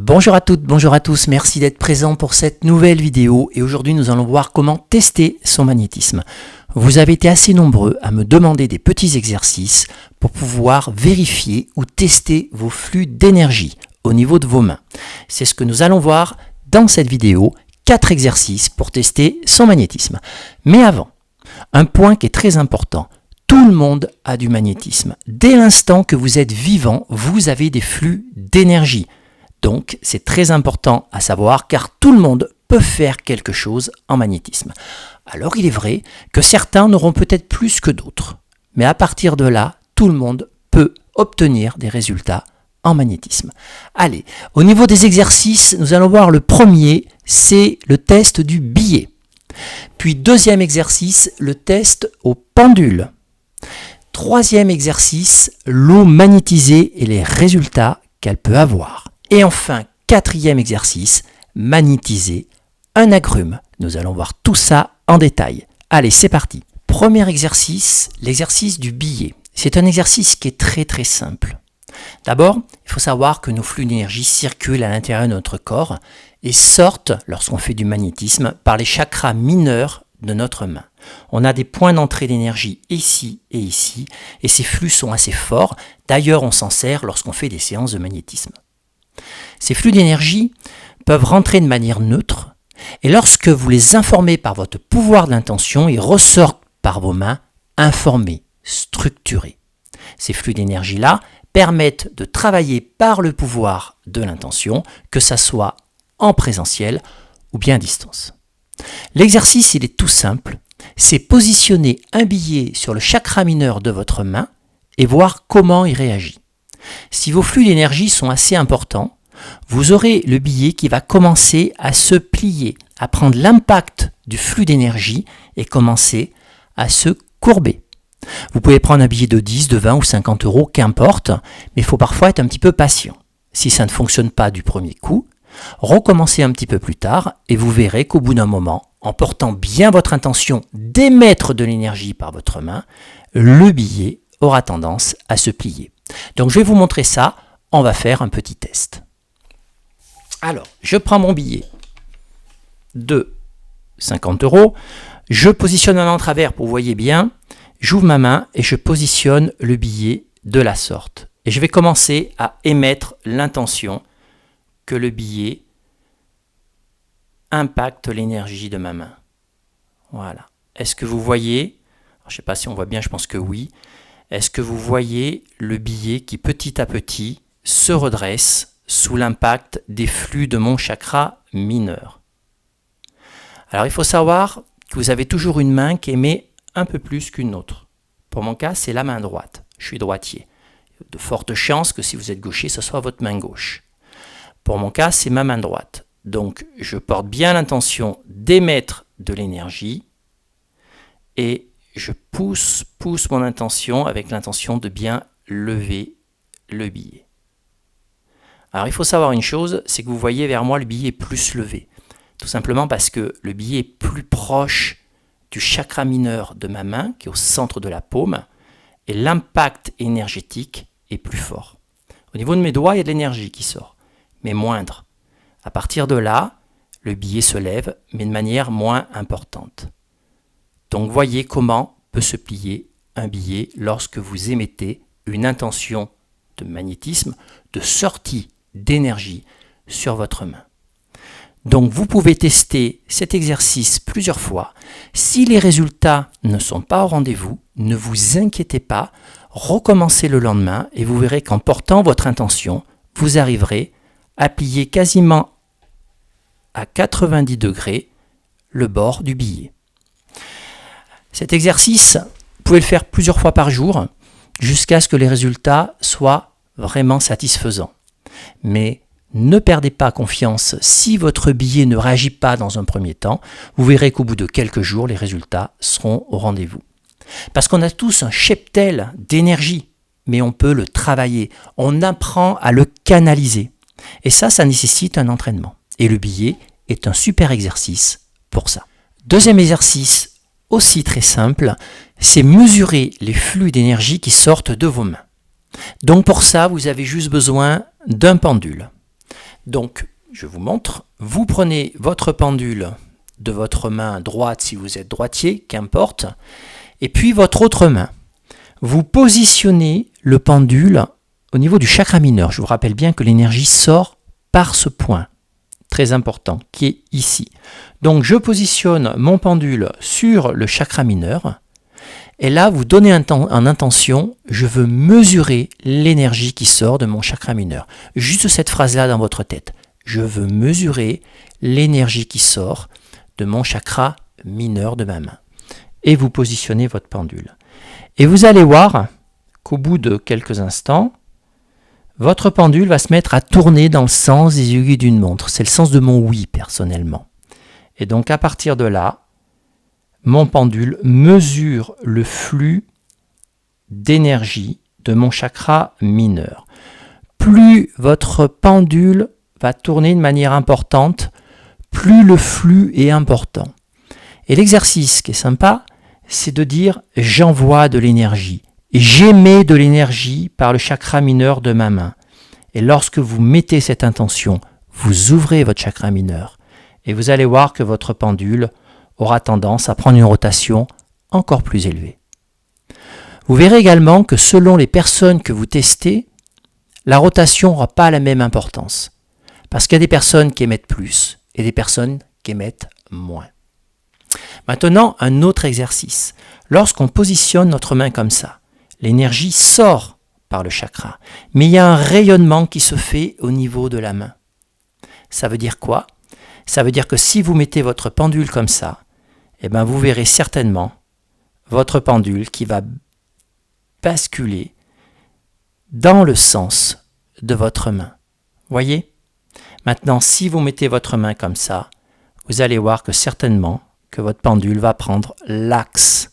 Bonjour à toutes, bonjour à tous, merci d'être présents pour cette nouvelle vidéo et aujourd'hui nous allons voir comment tester son magnétisme. Vous avez été assez nombreux à me demander des petits exercices pour pouvoir vérifier ou tester vos flux d'énergie au niveau de vos mains. C'est ce que nous allons voir dans cette vidéo, 4 exercices pour tester son magnétisme. Mais avant, un point qui est très important. Tout le monde a du magnétisme. Dès l'instant que vous êtes vivant, vous avez des flux d'énergie. Donc, c'est très important à savoir car tout le monde peut faire quelque chose en magnétisme. Alors, il est vrai que certains n'auront peut-être plus que d'autres. Mais à partir de là, tout le monde peut obtenir des résultats en magnétisme. Allez, au niveau des exercices, nous allons voir le premier, c'est le test du billet. Puis, deuxième exercice, le test au pendule. Troisième exercice, l'eau magnétisée et les résultats qu'elle peut avoir. Et enfin, quatrième exercice, magnétiser un agrume. Nous allons voir tout ça en détail. Allez, c'est parti. Premier exercice, l'exercice du billet. C'est un exercice qui est très simple. D'abord, il faut savoir que nos flux d'énergie circulent à l'intérieur de notre corps et sortent, lorsqu'on fait du magnétisme, par les chakras mineurs de notre main. On a des points d'entrée d'énergie ici et ici, et ces flux sont assez forts. D'ailleurs, on s'en sert lorsqu'on fait des séances de magnétisme. Ces flux d'énergie peuvent rentrer de manière neutre et lorsque vous les informez par votre pouvoir d'intention, ils ressortent par vos mains informés, structurés. Ces flux d'énergie-là permettent de travailler par le pouvoir de l'intention, que ça soit en présentiel ou bien à distance. L'exercice, il est tout simple, c'est positionner un billet sur le chakra mineur de votre main et voir comment il réagit. Si vos flux d'énergie sont assez importants, vous aurez le billet qui va commencer à se plier, à prendre l'impact du flux d'énergie et commencer à se courber. Vous pouvez prendre un billet de 10, de 20 ou 50 euros, qu'importe, mais il faut parfois être un petit peu patient. Si ça ne fonctionne pas du premier coup, recommencez un petit peu plus tard et vous verrez qu'au bout d'un moment, en portant bien votre intention d'émettre de l'énergie par votre main, le billet aura tendance à se plier. Donc je vais vous montrer ça, on va faire un petit test. Alors, je prends mon billet de 50 euros, je positionne un en travers pour que vous voyez bien, j'ouvre ma main et je positionne le billet de la sorte. Et je vais commencer à émettre l'intention que le billet impacte l'énergie de ma main. Voilà. Est-ce que vous voyez, je ne sais pas si on voit bien, je pense que oui. Est-ce que vous voyez le billet qui petit à petit se redresse sous l'impact des flux de mon chakra mineur? Alors il faut savoir que vous avez toujours une main qui émet un peu plus qu'une autre. Pour mon cas, c'est la main droite. Je suis droitier. De fortes chances que si vous êtes gaucher, ce soit votre main gauche. Pour mon cas, c'est ma main droite. Donc je porte bien l'intention d'émettre de l'énergie et je pousse mon intention avec l'intention de bien lever le billet. Alors il faut savoir une chose, c'est que vous voyez vers moi le billet est plus levé. Tout simplement parce que le billet est plus proche du chakra mineur de ma main, qui est au centre de la paume, et l'impact énergétique est plus fort. Au niveau de mes doigts, il y a de l'énergie qui sort, mais moindre. À partir de là, le billet se lève, mais de manière moins importante. Donc voyez comment peut se plier un billet lorsque vous émettez une intention de magnétisme, de sortie d'énergie sur votre main. Donc vous pouvez tester cet exercice plusieurs fois. Si les résultats ne sont pas au rendez-vous, ne vous inquiétez pas, recommencez le lendemain et vous verrez qu'en portant votre intention, vous arriverez à plier quasiment à 90 degrés le bord du billet. Cet exercice, vous pouvez le faire plusieurs fois par jour jusqu'à ce que les résultats soient vraiment satisfaisants. Mais ne perdez pas confiance si votre billet ne réagit pas dans un premier temps. Vous verrez qu'au bout de quelques jours, les résultats seront au rendez-vous. Parce qu'on a tous un cheptel d'énergie, mais on peut le travailler. On apprend à le canaliser. Et ça nécessite un entraînement. Et le billet est un super exercice pour ça. Deuxième exercice, aussi très simple, c'est mesurer les flux d'énergie qui sortent de vos mains. Donc pour ça, vous avez juste besoin d'un pendule. Donc, je vous montre, vous prenez votre pendule de votre main droite si vous êtes droitier, qu'importe, et puis votre autre main. Vous positionnez le pendule au niveau du chakra mineur. Je vous rappelle bien que l'énergie sort par ce point, très important, qui est ici. Donc je positionne mon pendule sur le chakra mineur, et là vous donnez en intention, je veux mesurer l'énergie qui sort de mon chakra mineur. Juste cette phrase-là dans votre tête. Je veux mesurer l'énergie qui sort de mon chakra mineur de ma main. Et vous positionnez votre pendule. Et vous allez voir qu'au bout de quelques instants, votre pendule va se mettre à tourner dans le sens des aiguilles d'une montre. C'est le sens de mon oui, personnellement. Et donc, à partir de là, mon pendule mesure le flux d'énergie de mon chakra mineur. Plus votre pendule va tourner de manière importante, plus le flux est important. Et l'exercice qui est sympa, c'est de dire « j'envoie de l'énergie ». J'émets de l'énergie par le chakra mineur de ma main. Et lorsque vous mettez cette intention, vous ouvrez votre chakra mineur et vous allez voir que votre pendule aura tendance à prendre une rotation encore plus élevée. Vous verrez également que selon les personnes que vous testez, la rotation n'aura pas la même importance. Parce qu'il y a des personnes qui émettent plus et des personnes qui émettent moins. Maintenant, un autre exercice. Lorsqu'on positionne notre main comme ça, l'énergie sort par le chakra, mais il y a un rayonnement qui se fait au niveau de la main. Ça veut dire quoi? Ça veut dire que si vous mettez votre pendule comme ça, eh ben vous verrez certainement votre pendule qui va basculer dans le sens de votre main. Voyez? Maintenant, si vous mettez votre main comme ça, vous allez voir que certainement que votre pendule va prendre l'axe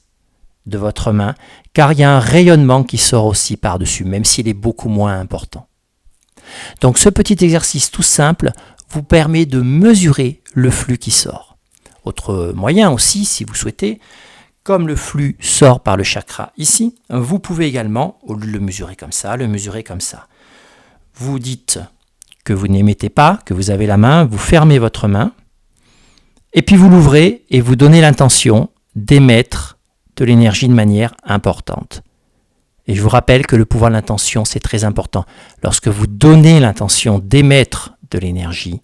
de votre main, car il y a un rayonnement qui sort aussi par-dessus, même s'il est beaucoup moins important. Donc ce petit exercice tout simple vous permet de mesurer le flux qui sort. Autre moyen aussi, si vous souhaitez, comme le flux sort par le chakra ici, vous pouvez également, au lieu de le mesurer comme ça, le mesurer comme ça. Vous dites que vous n'émettez pas, que vous avez la main, vous fermez votre main, et puis vous l'ouvrez et vous donnez l'intention d'émettre de l'énergie de manière importante. Et je vous rappelle que le pouvoir de l'intention, c'est très important. Lorsque vous donnez l'intention d'émettre de l'énergie,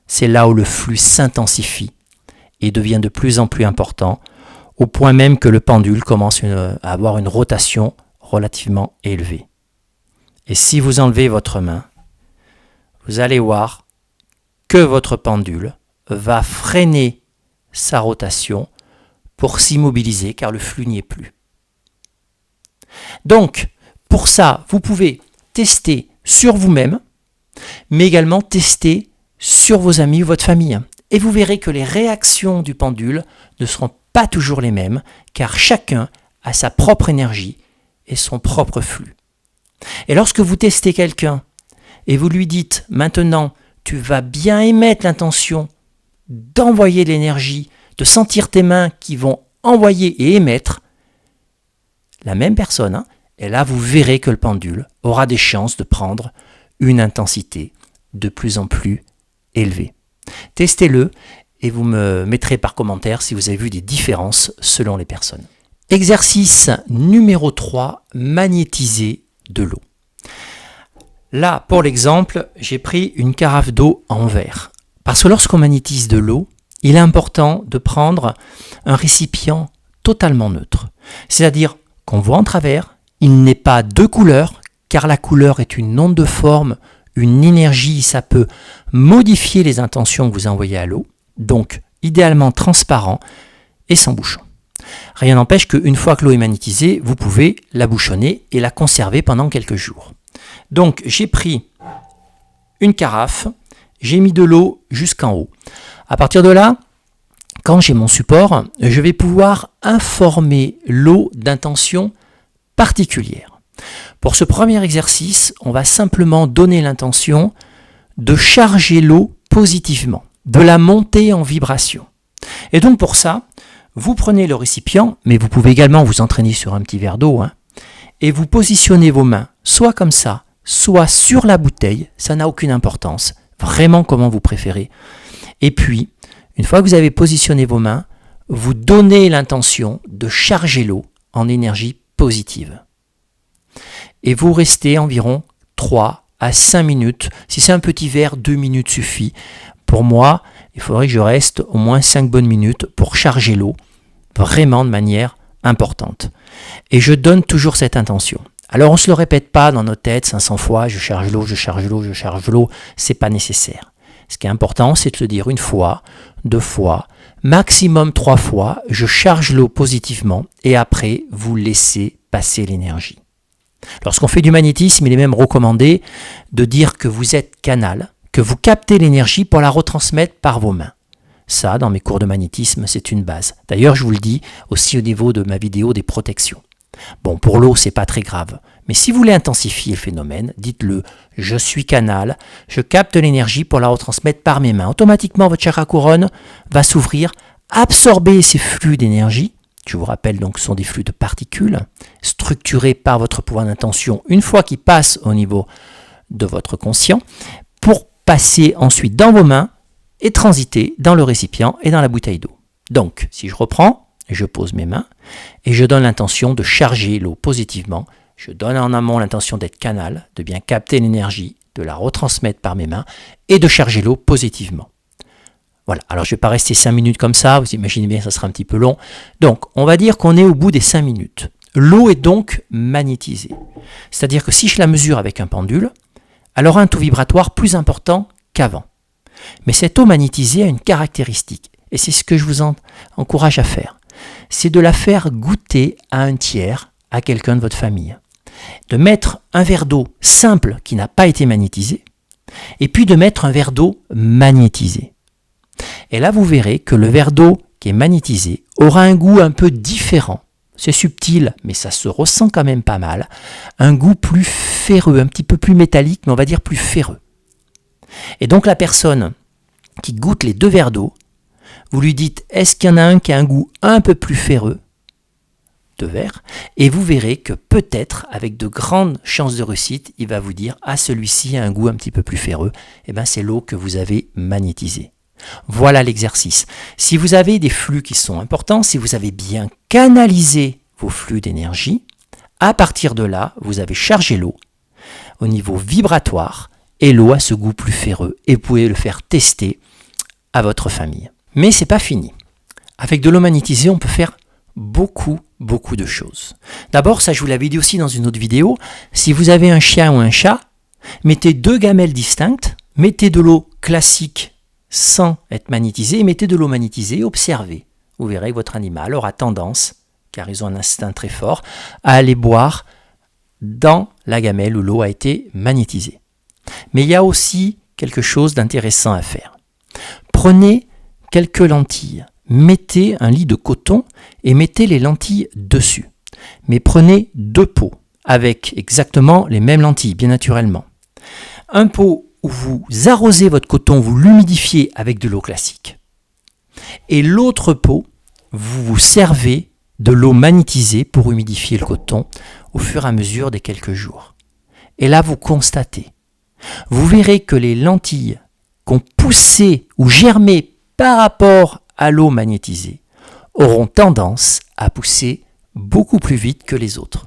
c'est là où le flux s'intensifie et devient de plus en plus important, au point même que le pendule commence à avoir une rotation relativement élevée. Et si vous enlevez votre main, vous allez voir que votre pendule va freiner sa rotation pour s'immobiliser car le flux n'y est plus. Donc, pour ça, vous pouvez tester sur vous-même, mais également tester sur vos amis ou votre famille. Et vous verrez que les réactions du pendule ne seront pas toujours les mêmes, car chacun a sa propre énergie et son propre flux. Et lorsque vous testez quelqu'un et vous lui dites « Maintenant, tu vas bien émettre l'intention d'envoyer de l'énergie, de sentir tes mains qui vont envoyer et émettre », la même personne, et là vous verrez que le pendule aura des chances de prendre une intensité de plus en plus élevée. Testez-le et vous me mettrez par commentaire si vous avez vu des différences selon les personnes. Exercice numéro 3, magnétiser de l'eau. Là, pour l'exemple, j'ai pris une carafe d'eau en verre. Parce que lorsqu'on magnétise de l'eau, il est important de prendre un récipient totalement neutre. C'est-à-dire qu'on voit en travers, il n'est pas de couleur, car la couleur est une onde de forme, une énergie, ça peut modifier les intentions que vous envoyez à l'eau, donc idéalement transparent et sans bouchon. Rien n'empêche qu'une fois que l'eau est magnétisée, vous pouvez la bouchonner et la conserver pendant quelques jours. Donc j'ai pris une carafe, j'ai mis de l'eau jusqu'en haut. À partir de là, quand j'ai mon support, je vais pouvoir informer l'eau d'intention particulière. Pour ce premier exercice, on va simplement donner l'intention de charger l'eau positivement, de la monter en vibration. Et donc pour ça, vous prenez le récipient, mais vous pouvez également vous entraîner sur un petit verre d'eau, et vous positionnez vos mains soit comme ça, soit sur la bouteille, ça n'a aucune importance. vraiment comment vous préférez. Et puis, une fois que vous avez positionné vos mains, vous donnez l'intention de charger l'eau en énergie positive. Et vous restez environ 3 à 5 minutes. Si c'est un petit verre, 2 minutes suffit. Pour moi, il faudrait que je reste au moins 5 bonnes minutes pour charger l'eau, vraiment de manière importante. Et je donne toujours cette intention. Alors on ne se le répète pas dans nos têtes 500 fois, je charge l'eau, je charge l'eau, je charge l'eau, c'est pas nécessaire. Ce qui est important, c'est de se dire 1 fois, 2 fois, maximum 3 fois, je charge l'eau positivement et après, vous laissez passer l'énergie. Lorsqu'on fait du magnétisme, il est même recommandé de dire que vous êtes canal, que vous captez l'énergie pour la retransmettre par vos mains. Ça, dans mes cours de magnétisme, c'est une base. D'ailleurs, je vous le dis aussi au niveau de ma vidéo des protections. Bon, pour l'eau, c'est pas très grave. Mais si vous voulez intensifier le phénomène, dites-le, je suis canal, je capte l'énergie pour la retransmettre par mes mains. Automatiquement, votre chakra couronne va s'ouvrir, absorber ces flux d'énergie. Je vous rappelle donc, ce sont des flux de particules structurés par votre pouvoir d'intention une fois qu'ils passent au niveau de votre conscient pour passer ensuite dans vos mains et transiter dans le récipient et dans la bouteille d'eau. Donc, si je reprends, je pose mes mains et je donne l'intention de charger l'eau positivement. Je donne en amont l'intention d'être canal, de bien capter l'énergie, de la retransmettre par mes mains et de charger l'eau positivement. Voilà, alors je ne vais pas rester 5 minutes comme ça, vous imaginez bien que ça sera un petit peu long. Donc, on va dire qu'on est au bout des 5 minutes. L'eau est donc magnétisée. C'est-à-dire que si je la mesure avec un pendule, elle aura un taux vibratoire plus important qu'avant. Mais cette eau magnétisée a une caractéristique, et c'est ce que je vous encourage à faire. C'est de la faire goûter à un tiers, à quelqu'un de votre famille. De mettre un verre d'eau simple qui n'a pas été magnétisé, et puis de mettre un verre d'eau magnétisé. Et là, vous verrez que le verre d'eau qui est magnétisé aura un goût un peu différent. C'est subtil, mais ça se ressent quand même pas mal. Un goût plus ferreux, un petit peu plus métallique, mais on va dire plus ferreux. Et donc la personne qui goûte les 2 verres d'eau, vous lui dites, est-ce qu'il y en a un qui a un goût un peu plus ferreux de verre, et vous verrez que peut-être, avec de grandes chances de réussite, il va vous dire, ah, celui-ci a un goût un petit peu plus ferreux, et bien c'est l'eau que vous avez magnétisée. Voilà l'exercice. Si vous avez des flux qui sont importants, si vous avez bien canalisé vos flux d'énergie, à partir de là, vous avez chargé l'eau au niveau vibratoire et l'eau a ce goût plus ferreux et vous pouvez le faire tester à votre famille. Mais c'est pas fini. Avec de l'eau magnétisée, on peut faire beaucoup de choses. D'abord, ça je vous l'avais dit aussi dans une autre vidéo, si vous avez un chien ou un chat, mettez 2 gamelles distinctes, mettez de l'eau classique sans être magnétisé, et mettez de l'eau magnétisée, observez. Vous verrez que votre animal aura tendance, car ils ont un instinct très fort, à aller boire dans la gamelle où l'eau a été magnétisée. Mais il y a aussi quelque chose d'intéressant à faire. Prenez quelques lentilles, mettez un lit de coton et mettez les lentilles dessus. Mais prenez 2 pots avec exactement les mêmes lentilles, bien naturellement. Un pot où vous arrosez votre coton, vous l'humidifiez avec de l'eau classique. Et l'autre pot, vous vous servez de l'eau magnétisée pour humidifier le coton au fur et à mesure des quelques jours. Et là, vous constatez, vous verrez que les lentilles qu'ont poussé ou germé par rapport à l'eau magnétisée auront tendance à pousser beaucoup plus vite que les autres.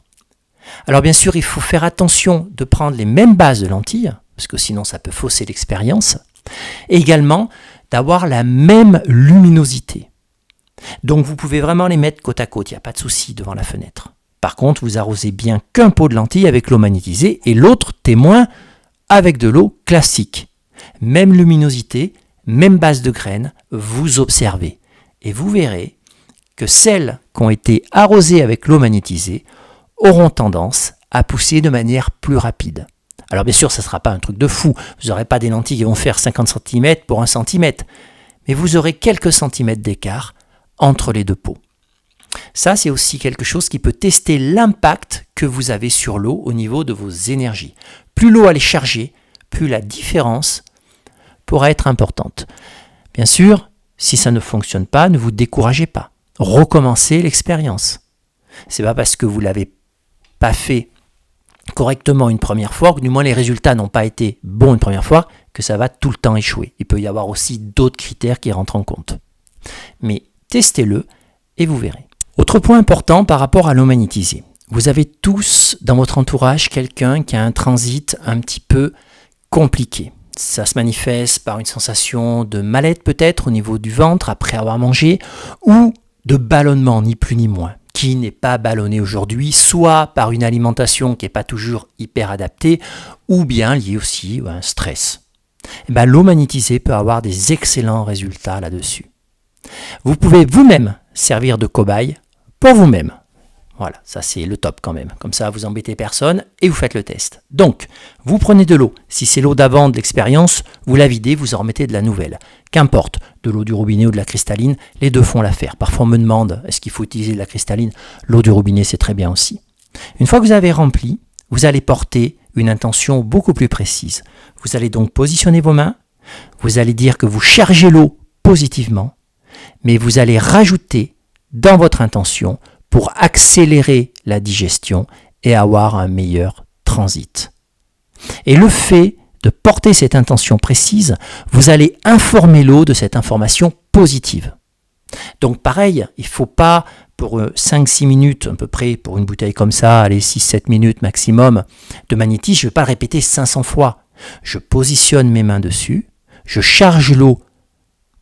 Alors bien sûr, il faut faire attention de prendre les mêmes bases de lentilles, parce que sinon ça peut fausser l'expérience, et également d'avoir la même luminosité. Donc vous pouvez vraiment les mettre côte à côte, il n'y a pas de souci devant la fenêtre. Par contre, vous arrosez bien qu'un pot de lentilles avec l'eau magnétisée et l'autre témoin avec de l'eau classique. Même luminosité, même base de graines, vous observez. Et vous verrez que celles qui ont été arrosées avec l'eau magnétisée auront tendance à pousser de manière plus rapide. Alors bien sûr, ça ne sera pas un truc de fou. Vous n'aurez pas des lentilles qui vont faire 50 cm pour 1 cm. Mais vous aurez quelques centimètres d'écart entre les 2 pots. Ça, c'est aussi quelque chose qui peut tester l'impact que vous avez sur l'eau au niveau de vos énergies. Plus l'eau elle est chargée, plus la différence pourra être importante. Bien sûr, si ça ne fonctionne pas, ne vous découragez pas. Recommencez l'expérience. Ce n'est pas parce que vous ne l'avez pas fait correctement une première fois, ou du moins les résultats n'ont pas été bons une première fois, que ça va tout le temps échouer. Il peut y avoir aussi d'autres critères qui rentrent en compte. Mais testez-le et vous verrez. Autre point important par rapport à l'eau magnétisée. Vous avez tous dans votre entourage quelqu'un qui a un transit un petit peu compliqué. Ça se manifeste par une sensation de mal-être peut-être au niveau du ventre après avoir mangé ou de ballonnement, ni plus ni moins, qui n'est pas ballonné aujourd'hui, soit par une alimentation qui n'est pas toujours hyper adaptée ou bien liée aussi à un stress. L'eau magnétisée peut avoir des excellents résultats là-dessus. Vous pouvez vous-même servir de cobaye pour vous-même. Voilà, ça c'est le top quand même. Comme ça, vous embêtez personne et vous faites le test. Donc, vous prenez de l'eau. Si c'est l'eau d'avant de l'expérience, vous la videz, vous en remettez de la nouvelle. Qu'importe, de l'eau du robinet ou de la cristalline, les deux font l'affaire. Parfois on me demande, est-ce qu'il faut utiliser de la cristalline? L'eau du robinet, c'est très bien aussi. Une fois que vous avez rempli, vous allez porter une intention beaucoup plus précise. Vous allez donc positionner vos mains, vous allez dire que vous chargez l'eau positivement, mais vous allez rajouter dans votre intention pour accélérer la digestion et avoir un meilleur transit. Et le fait de porter cette intention précise, vous allez informer l'eau de cette information positive. Donc pareil, il ne faut pas pour 5-6 minutes à peu près, pour une bouteille comme ça, allez 6-7 minutes maximum de magnétisme, je ne vais pas le répéter 500 fois. Je positionne mes mains dessus, je charge l'eau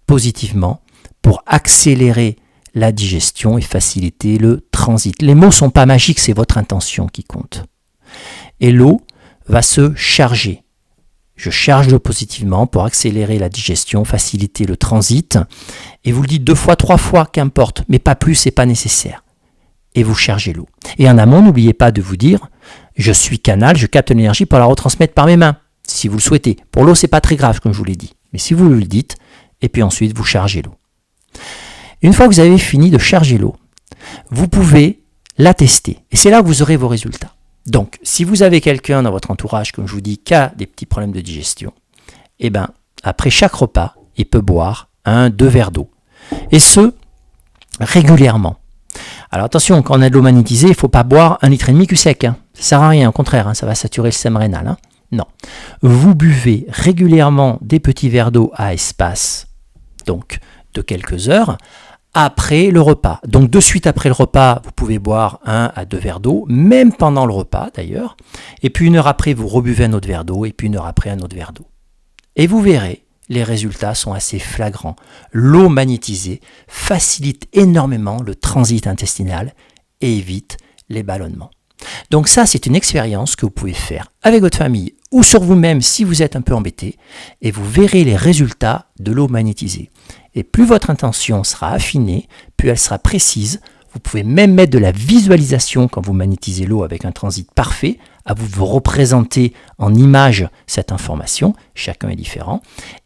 positivement pour accélérer la digestion et faciliter le transit. Les mots ne sont pas magiques, c'est votre intention qui compte. Et l'eau va se charger. Je charge l'eau positivement pour accélérer la digestion, faciliter le transit. Et vous le dites 2 fois, 3 fois, qu'importe, mais pas plus, c'est pas nécessaire. Et vous chargez l'eau. Et en amont, n'oubliez pas de vous dire, je suis canal, je capte l'énergie pour la retransmettre par mes mains, si vous le souhaitez. Pour l'eau, c'est pas très grave, comme je vous l'ai dit. Mais si vous le dites, et puis ensuite, vous chargez l'eau. Une fois que vous avez fini de charger l'eau, vous pouvez la tester. Et c'est là que vous aurez vos résultats. Donc, si vous avez quelqu'un dans votre entourage, comme je vous dis, qui a des petits problèmes de digestion, après chaque repas, il peut boire 1-2 verres d'eau. Et ce, régulièrement. Alors attention, quand on a de l'eau magnétisée, il ne faut pas boire 1,5 litre cul sec. Ça ne sert à rien, au contraire, ça va saturer le système rénal. Non. Vous buvez régulièrement des petits verres d'eau à espace, donc de quelques heures, après le repas. Donc de suite après le repas, vous pouvez boire 1 à 2 verres d'eau, même pendant le repas d'ailleurs. Et puis 1 heure après, vous rebuvez un autre verre d'eau, et puis 1 heure après, un autre verre d'eau. Et vous verrez, les résultats sont assez flagrants. L'eau magnétisée facilite énormément le transit intestinal et évite les ballonnements. Donc ça, c'est une expérience que vous pouvez faire avec votre famille ou sur vous-même si vous êtes un peu embêté, et vous verrez les résultats de l'eau magnétisée. Et plus votre intention sera affinée, plus elle sera précise. Vous pouvez même mettre de la visualisation quand vous magnétisez l'eau avec un transit parfait, à vous représenter en image cette information, chacun est différent,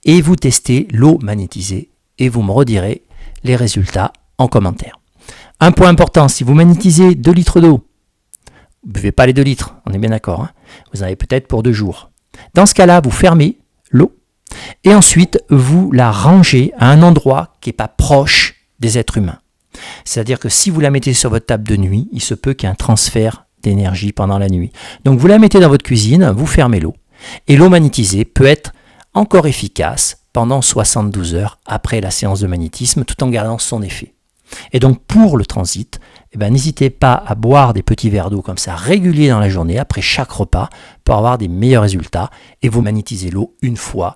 et vous testez l'eau magnétisée et vous me redirez les résultats en commentaire. Un point important, si vous magnétisez 2 litres d'eau, vous ne buvez pas les 2 litres, on est bien d'accord, vous en avez peut-être pour 2 jours. Dans ce cas-là, vous fermez l'eau et ensuite vous la rangez à un endroit qui n'est pas proche des êtres humains. C'est-à-dire que si vous la mettez sur votre table de nuit, il se peut qu'il y ait un transfert d'énergie pendant la nuit. Donc vous la mettez dans votre cuisine, vous fermez l'eau. Et l'eau magnétisée peut être encore efficace pendant 72 heures après la séance de magnétisme, tout en gardant son effet. Et donc pour le transit, n'hésitez pas à boire des petits verres d'eau comme ça réguliers dans la journée, après chaque repas, pour avoir des meilleurs résultats. Et vous magnétisez l'eau 1 fois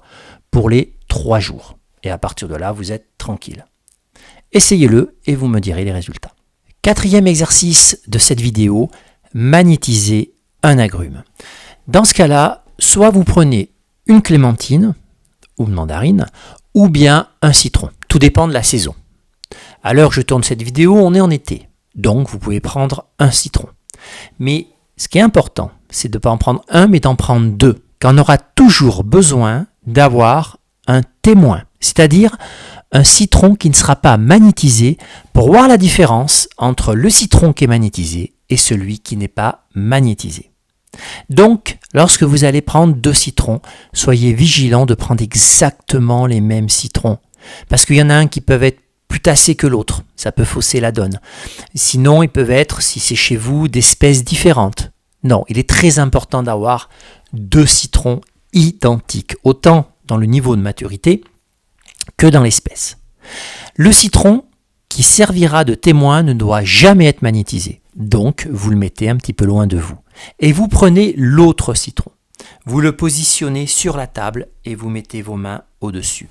pour les 3 jours. Et à partir de là, vous êtes tranquille. Essayez-le et vous me direz les résultats. 4e exercice de cette vidéo, magnétiser un agrume. Dans ce cas-là, soit vous prenez une clémentine ou une mandarine, ou bien un citron. Tout dépend de la saison. À l'heure où je tourne cette vidéo, on est en été. Donc, vous pouvez prendre un citron. Mais ce qui est important, c'est de ne pas en prendre un, mais d'en prendre 2. Car on aura toujours besoin d'avoir un témoin. C'est-à-dire un citron qui ne sera pas magnétisé pour voir la différence entre le citron qui est magnétisé et celui qui n'est pas magnétisé. Donc, lorsque vous allez prendre 2 citrons, soyez vigilants de prendre exactement les mêmes citrons. Parce qu'il y en a un qui peut être plus tassé que l'autre, ça peut fausser la donne. Sinon, ils peuvent être, si c'est chez vous, d'espèces différentes. Non, il est très important d'avoir 2 citrons identiques. Autant dans le niveau de maturité que dans l'espèce. Le citron qui servira de témoin ne doit jamais être magnétisé. Donc, vous le mettez un petit peu loin de vous. Et vous prenez l'autre citron. Vous le positionnez sur la table et vous mettez vos mains au-dessus.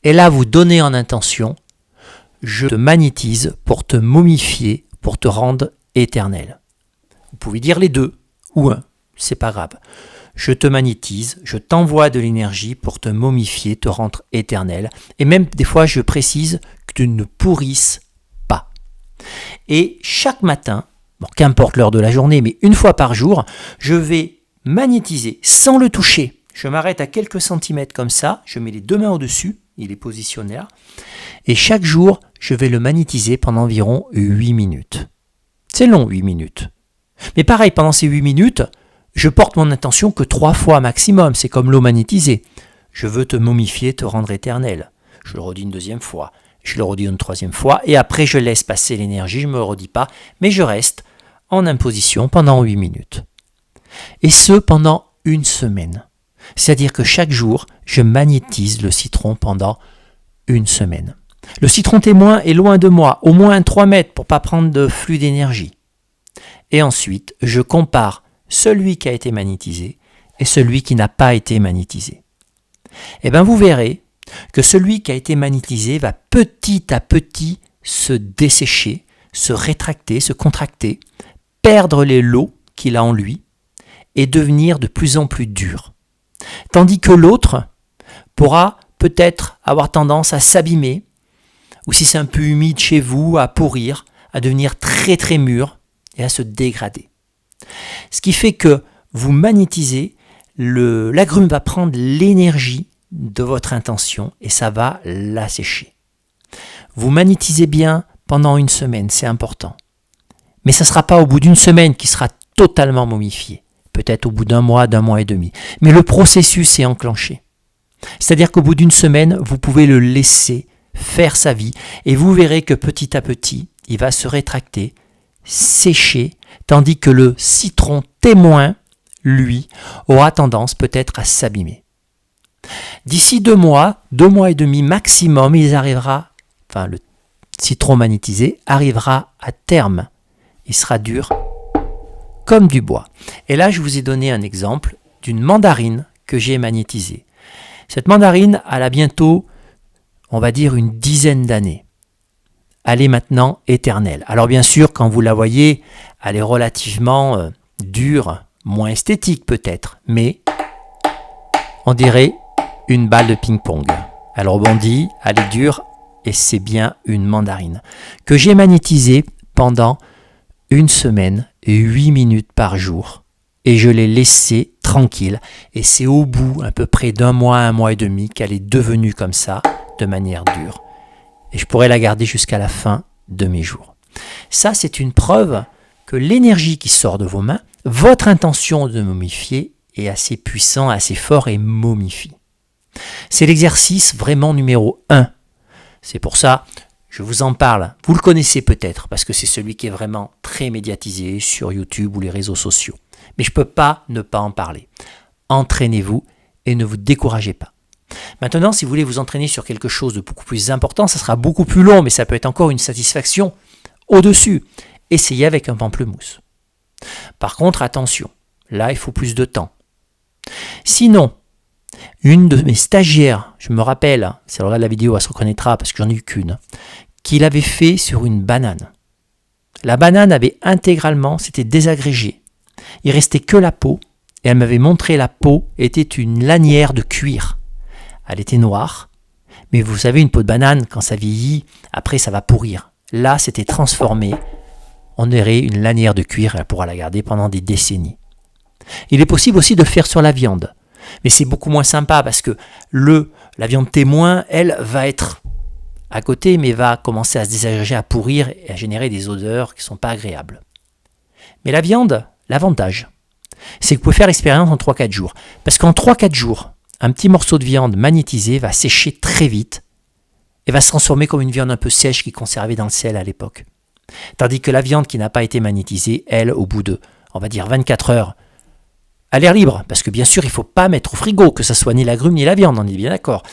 Et là, vous donnez en intention « Je te magnétise pour te momifier, pour te rendre éternel ». Vous pouvez dire les deux, ou un, c'est pas grave. Je te magnétise, je t'envoie de l'énergie pour te momifier, te rendre éternel. Et même des fois, je précise que tu ne pourrisses pas. Et chaque matin, bon, qu'importe l'heure de la journée, mais une fois par jour, je vais magnétiser sans le toucher. Je m'arrête à quelques centimètres comme ça, je mets les deux mains au-dessus, il est positionné là. Et chaque jour, je vais le magnétiser pendant environ 8 minutes. C'est long, 8 minutes. Mais pareil, pendant ces 8 minutes, je porte mon attention que 3 fois maximum, c'est comme l'eau magnétisée. Je veux te momifier, te rendre éternel. Je le redis une deuxième fois, je le redis une troisième fois, et après je laisse passer l'énergie, je ne me redis pas, mais je reste en imposition pendant 8 minutes. Et ce, pendant une semaine. C'est-à-dire que chaque jour, je magnétise le citron pendant une semaine. Le citron témoin est loin de moi, au moins 3 mètres pour ne pas prendre de flux d'énergie. Et ensuite, je compare celui qui a été magnétisé et celui qui n'a pas été magnétisé. Et bien vous verrez que celui qui a été magnétisé va petit à petit se dessécher, se rétracter, se contracter, perdre les lots qu'il a en lui et devenir de plus en plus dur. Tandis que l'autre pourra peut-être avoir tendance à s'abîmer, ou si c'est un peu humide chez vous, à pourrir, à devenir très très mûr et à se dégrader. Ce qui fait que vous magnétisez, l'agrume va prendre l'énergie de votre intention et ça va l'assécher. Vous magnétisez bien pendant une semaine, c'est important. Mais ça ne sera pas au bout d'une semaine qu'il sera totalement momifié. Peut-être au bout d'un mois et demi. Mais le processus est enclenché. C'est-à-dire qu'au bout d'une semaine, vous pouvez le laisser faire sa vie et vous verrez que petit à petit, il va se rétracter, sécher, tandis que le citron témoin, lui, aura tendance peut-être à s'abîmer. D'ici 2 mois et demi maximum, le citron magnétisé arrivera à terme. Il sera dur comme du bois. Et là, je vous ai donné un exemple d'une mandarine que j'ai magnétisée. Cette mandarine, elle a bientôt, on va dire, une dizaine d'années. Elle est maintenant éternelle. Alors bien sûr, quand vous la voyez, elle est relativement dure, moins esthétique peut-être, mais on dirait une balle de ping-pong. Elle rebondit, elle est dure, et c'est bien une mandarine que j'ai magnétisée pendant une semaine et 8 minutes par jour. Et je l'ai laissée tranquille. Et c'est au bout, à peu près d'1 mois et demi, qu'elle est devenue comme ça, de manière dure. Et je pourrais la garder jusqu'à la fin de mes jours. Ça, c'est une preuve que l'énergie qui sort de vos mains, votre intention de momifier est assez puissant, assez fort et momifie. C'est l'exercice vraiment numéro 1. C'est pour ça, je vous en parle. Vous le connaissez peut-être, parce que c'est celui qui est vraiment très médiatisé sur YouTube ou les réseaux sociaux. Mais je ne peux pas ne pas en parler. Entraînez-vous et ne vous découragez pas. Maintenant, si vous voulez vous entraîner sur quelque chose de beaucoup plus important, ça sera beaucoup plus long, mais ça peut être encore une satisfaction au-dessus. Essayez avec un pamplemousse. Par contre, attention, là, il faut plus de temps. Sinon, une de mes stagiaires, je me rappelle, si elle regarde la vidéo, elle se reconnaîtra parce que j'en ai eu qu'une, qui l'avait fait sur une banane. La banane avait intégralement, c'était désagrégé. Il restait que la peau, et elle m'avait montré la peau était une lanière de cuir. Elle était noire, mais vous savez, une peau de banane, quand ça vieillit, après ça va pourrir. Là, c'était transformé. On dirait une lanière de cuir, elle pourra la garder pendant des décennies. Il est possible aussi de le faire sur la viande. Mais c'est beaucoup moins sympa parce que la viande témoin, elle, va être à côté, mais va commencer à se désagréger, à pourrir et à générer des odeurs qui ne sont pas agréables. Mais la viande, l'avantage, c'est que vous pouvez faire l'expérience en 3-4 jours. Parce qu'en 3-4 jours, un petit morceau de viande magnétisé va sécher très vite et va se transformer comme une viande un peu sèche qui est conservée dans le sel à l'époque. Tandis que la viande qui n'a pas été magnétisée, elle, au bout de, on va dire, 24 heures, à l'air libre, parce que bien sûr, il ne faut pas mettre au frigo, que ce soit ni l'agrume ni la viande, on est bien d'accord.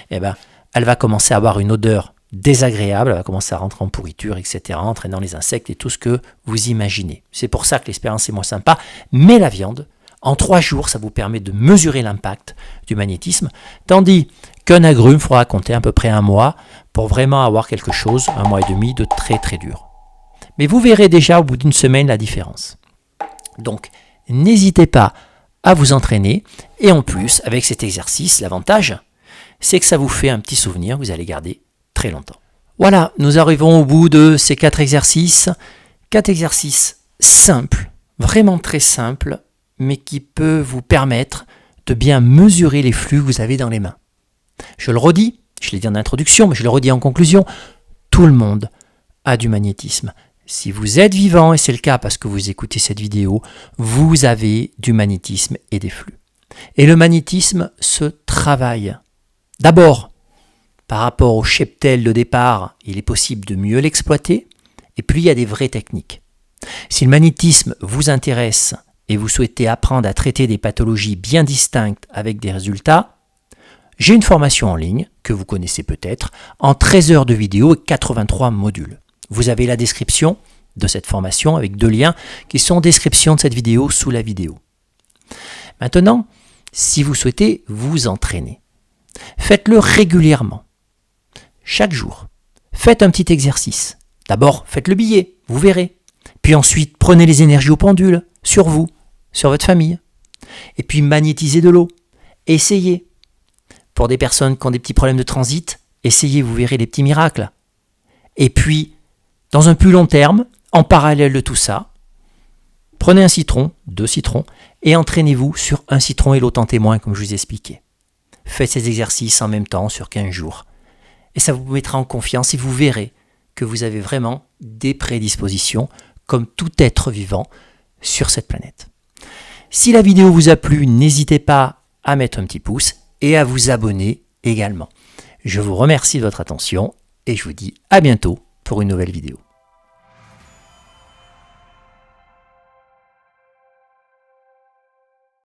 Eh ben, elle va commencer à avoir une odeur désagréable, elle va commencer à rentrer en pourriture, etc., entraînant les insectes et tout ce que vous imaginez. C'est pour ça que l'expérience est moins sympa, mais la viande, en 3 jours, ça vous permet de mesurer l'impact du magnétisme, tandis qu'un agrume, il faudra compter à peu près 1 mois pour vraiment avoir quelque chose, 1 mois et demi, de très très dur. Mais vous verrez déjà au bout d'une semaine la différence. Donc, n'hésitez pas à vous entraîner, et en plus, avec cet exercice, l'avantage, c'est que ça vous fait un petit souvenir, vous allez garder très longtemps. Voilà, nous arrivons au bout de ces 4 exercices. 4 exercices simples, vraiment très simples, mais qui peuvent vous permettre de bien mesurer les flux que vous avez dans les mains. Je le redis, je l'ai dit en introduction, mais je le redis en conclusion, tout le monde a du magnétisme. Si vous êtes vivant, et c'est le cas parce que vous écoutez cette vidéo, vous avez du magnétisme et des flux. Et le magnétisme se travaille. D'abord, par rapport au cheptel de départ, il est possible de mieux l'exploiter, et puis il y a des vraies techniques. Si le magnétisme vous intéresse et vous souhaitez apprendre à traiter des pathologies bien distinctes avec des résultats, j'ai une formation en ligne, que vous connaissez peut-être, en 13 heures de vidéo et 83 modules. Vous avez la description de cette formation avec 2 liens qui sont en description de cette vidéo sous la vidéo. Maintenant, si vous souhaitez vous entraîner, faites-le régulièrement. Chaque jour, faites un petit exercice. D'abord, faites le billet, vous verrez. Puis ensuite, prenez les énergies au pendule, sur vous, sur votre famille. Et puis magnétisez de l'eau. Essayez. Pour des personnes qui ont des petits problèmes de transit, essayez, vous verrez les petits miracles. Et puis, dans un plus long terme, en parallèle de tout ça, prenez un citron, 2 citrons, et entraînez-vous sur 1 citron et l'autre en témoin, comme je vous ai expliqué. Faites ces exercices en même temps sur 15 jours. Et ça vous mettra en confiance et vous verrez que vous avez vraiment des prédispositions, comme tout être vivant sur cette planète. Si la vidéo vous a plu, n'hésitez pas à mettre un petit pouce et à vous abonner également. Je vous remercie de votre attention et je vous dis à bientôt pour une nouvelle vidéo.